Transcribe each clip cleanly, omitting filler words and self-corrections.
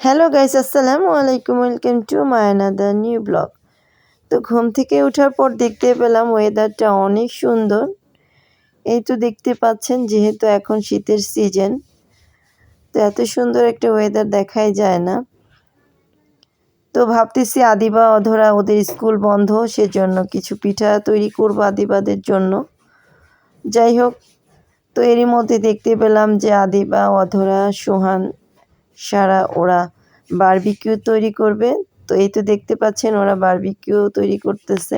Hello guys, আসসালামু আলাইকুম। Welcome to my another new blog. তো ঘুম থেকে ওঠার পর দেখতে পেলাম ওয়েদারটা অনেক সুন্দর। এই তো দেখতে পাচ্ছেন, যেহেতু এখন শীতের সিজন, তো এত সুন্দর একটা ওয়েদার দেখাই যায় না। তো ভাবতেছি আদিবা অধরা ওদের স্কুল বন্ধ, সেজন্য কিছু পিঠা তৈরি করবো আদিবাদের জন্য। যাই হোক, তো এরই মধ্যে দেখতে পেলাম যে আদিবা, অধরা, সোহান, সারা ওরা বারবিকিউ তৈরি করবে। তো এই তো দেখতে পাচ্ছেন ওরা বারবিকিউ তৈরি করতেছে।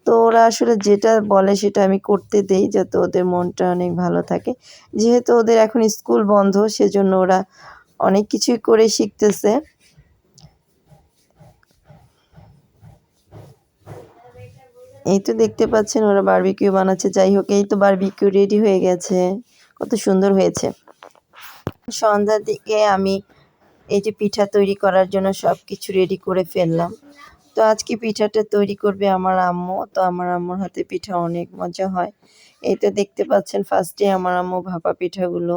তো ওরা আসলে যেটা বলে সেটা আমি করতে দেই, যাতে ওদের মনটা অনেক ভালো থাকে। যেহেতু ওদের এখন স্কুল বন্ধ, সেজন্য ওরা অনেক কিছুই করে শিখতেছে। এই তো দেখতে পাচ্ছেন ওরা বারবিকিউ বানাচ্ছে। যাই হোক, এই তো বারবিকিউ রেডি হয়ে গেছে, কত সুন্দর হয়েছে। সন্ধ্যার দিকে আমি এই যে পিঠা তৈরি করার জন্য সব কিছু রেডি করে ফেললাম। তো আজকে পিঠাটা তৈরি করবে আমার আম্মু। তো আমার আম্মুর হাতে পিঠা অনেক মজা হয়। এই তো দেখতে পাচ্ছেন, ফার্স্টে আমার আম্মু ভাপা পিঠাগুলো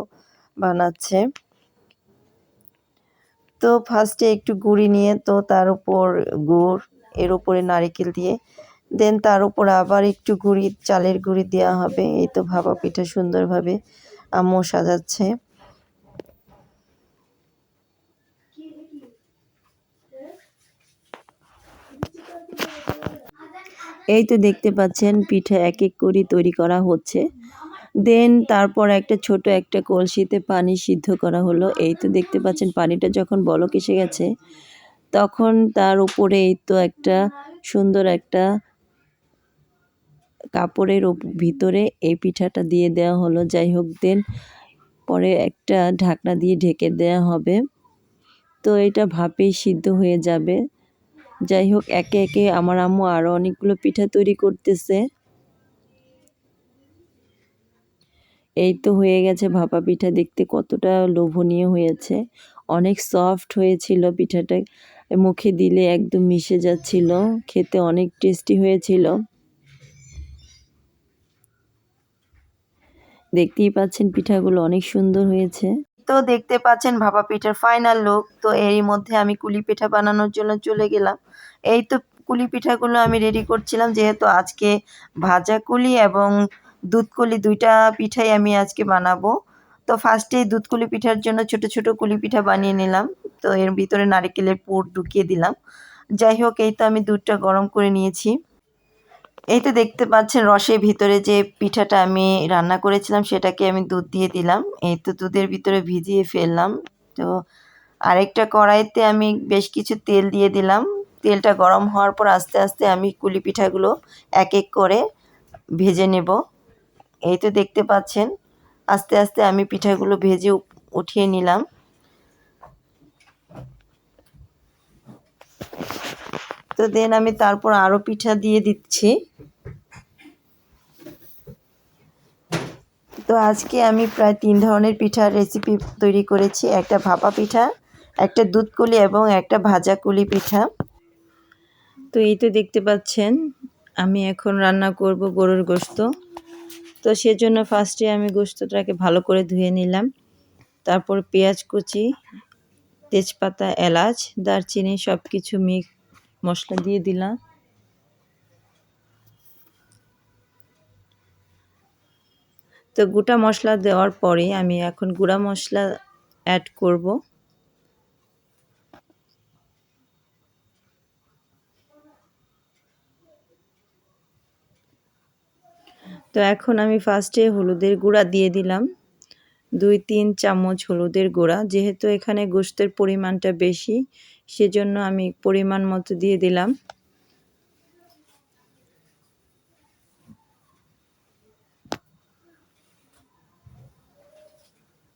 বানাচ্ছে। তো ফার্স্টে একটু গুঁড়ি নিয়ে, তো তার উপর গুড়, এর উপরে নারকেল দিয়ে, দেন তার উপর আবার একটু গুঁড়ি, চালের গুঁড়ি দেওয়া হবে। এই তো ভাপা পিঠা সুন্দরভাবে আম্মু সাজাচ্ছে। এই তো দেখতে পাচ্ছেন পিঠা এক এক করে তৈরি করা হচ্ছে। দেন তারপর একটা ছোট একটা কলসিতে পানি সিদ্ধ করা হলো। এই তো দেখতে পাচ্ছেন পানিটা যখন বলক এসে গেছে, তখন তার উপরে এই তো একটা সুন্দর একটা কাপড়ের ভিতরে এই পিঠাটা দিয়ে দেওয়া হলো। যাই হোক, দেন পরে একটা ঢাকনা দিয়ে ঢেকে দেওয়া হবে। তো এটা ভাপেই সিদ্ধ হয়ে যাবে। যাই হোক, একে একে আমার আম্মু আরও অনেকগুলো পিঠা তৈরি করতেছে। এই তো হয়ে গেছে ভাপা পিঠা, দেখতে কতটা লোভনীয় হয়েছে। অনেক সফট হয়েছিল পিঠাটা, মুখে দিলে একদম মিশে যাচ্ছিল, খেতে অনেক টেস্টি হয়েছিল। দেখতেই পাচ্ছেন পিঠাগুলো অনেক সুন্দর হয়েছে। তো দেখতে পাচ্ছেন ভাপা পিঠার ফাইনাল লুক। তো এরই মধ্যে আমি কুলি পিঠা বানানোর জন্য চলে গেলাম। এই তো কুলি পিঠাগুলো আমি রেডি করছিলাম, যেহেতু আজকে ভাজা কুলি এবং দুধ কুলি দুইটা পিঠাই আমি আজকে বানাবো। তো ফার্স্টে দুধ কুলি পিঠার জন্য ছোট ছোট কুলি পিঠা বানিয়ে নিলাম। তো এর ভিতরে নারকেলের পুর ঢুকিয়ে দিলাম। যাই হোক, এই তো আমি দুধটা গরম করে নিয়েছি। এই তো দেখতে পাচ্ছেন রসের ভিতরে যে পিঠাটা আমি রান্না করেছিলাম, সেটাকে আমি দুধ দিয়ে দিলাম। এই তো দুধের ভিতরে ভিজিয়ে ফেললাম। তো আরেকটা কড়াইতে আমি বেশ কিছু তেল দিয়ে দিলাম। তেলটা গরম হওয়ার পর আস্তে আস্তে আমি কুলি পিঠাগুলো এক এক করে ভেজে নেব। এই তো দেখতে পাচ্ছেন আস্তে আস্তে আমি পিঠাগুলো ভেজে উঠিয়ে নিলাম। তো দেন আমি তারপর আরও পিঠা দিয়ে দিচ্ছি। তো আজকে আমি প্রায় 3 ধরনের পিঠার রেসিপি তৈরি করেছি। একটা ভাপা পিঠা, একটা দুধ কুলি এবং একটা ভাজা কুলি পিঠা। তো এই তো দেখতে পাচ্ছেন আমি এখন রান্না করব গরুর গোশত। তো সেজন্য ফার্স্টে আমি গোশতটাকে ভালো করে ধুয়ে নিলাম। তারপর পেঁয়াজ কুচি, তেজপাতা, এলাচ, দারচিনি সব কিছু মশলা দিয়ে দিলাম। তো গোটা মশলা দেওয়ার পরে আমি এখন গুঁড়া মশলা অ্যাড করব। তো এখন আমি ফার্স্টে হলুদের গুঁড়া দিয়ে দিলাম, 2-3 চামচ হলুদের গুঁড়া। যেহেতু এখানে গোশতের পরিমাণটা বেশি, সেজন্য আমি পরিমাণ মতো দিয়ে দিলাম।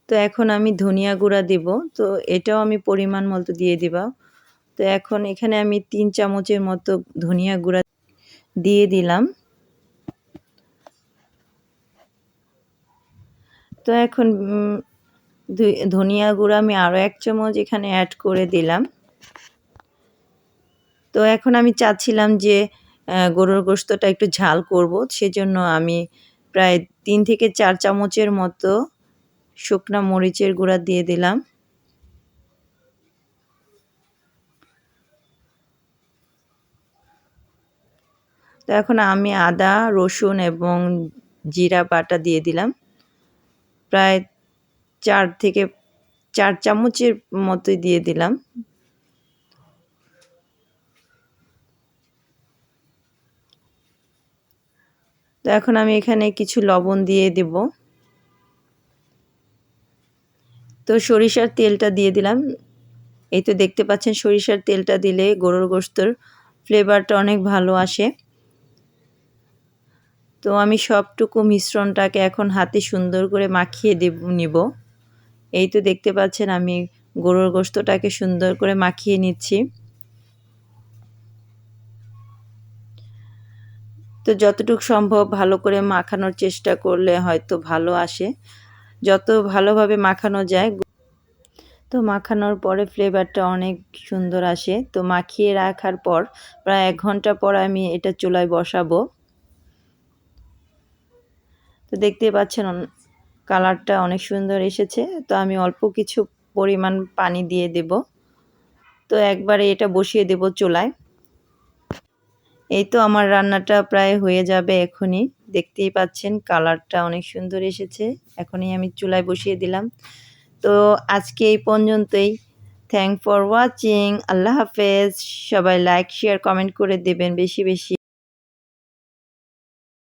তো এখন আমি ধনিয়া গুঁড়া দেব। তো এটাও আমি পরিমাণ মতো দিয়ে দিব। তো এখন এখানে আমি 3 চামচের মতো ধনিয়া গুঁড়া দিয়ে দিলাম। তো এখন ধনিয়া গুঁড়া আমি আরও 1 চামচ এখানে অ্যাড করে দিলাম। তো এখন আমি চাচ্ছিলাম যে গরুর গোশতটা একটু ঝাল করব, সেজন্য আমি প্রায় 3 থেকে 4 চামচের মতো শুকনা মরিচের গুঁড়া দিয়ে দিলাম। তো এখন আমি আদা রসুন এবং জিরা বাটা দিয়ে দিলাম, প্রায় 4 চামচের মতোই দিয়ে দিলাম। তো এখন আমি এখানে কিছু লবণ দিয়ে দেব। তো সরিষার তেলটা দিয়ে দিলাম। এই তো দেখতে পাচ্ছেন সরিষার তেলটা দিলে গরুর গোশতের ফ্লেভারটা অনেক ভালো আসে। তো আমি সবটুকু মিশ্রণটাকে এখন হাতে সুন্দর করে মাখিয়ে নিব। এই তো দেখতে পাচ্ছেন আমি গরুর গোশতটাকে সুন্দর করে মাখিয়ে নিচ্ছি। তো যতটুকু সম্ভব ভালো করে মাখানোর চেষ্টা করলে হয়তো ভালো আসে, যত ভালোভাবে মাখানো যায়। তো মাখানোর পরে ফ্লেভারটা অনেক সুন্দর আসে। তো মাখিয়ে রাখার পর প্রায় 1 ঘন্টা পর আমি এটা চুলায় বসাবো। তো দেখতেই পাচ্ছেন কালারটা অনেক সুন্দর এসেছে। তো আমি অল্প কিছু পরিমাণ পানি দিয়ে দেব। তো একবারে এটা বসিয়ে দেব চুলায়। এই তো আমার রান্নাটা প্রায় হয়ে যাবে এখনই। দেখতেই পাচ্ছেন কালারটা অনেক সুন্দর এসেছে। এখনই আমি চুলায় বসিয়ে দিলাম। তো আজকে এই পর্যন্তই। Thank for watching. আল্লাহ হাফেজ। সবাই লাইক শেয়ার কমেন্ট করে দেবেন বেশি বেশি।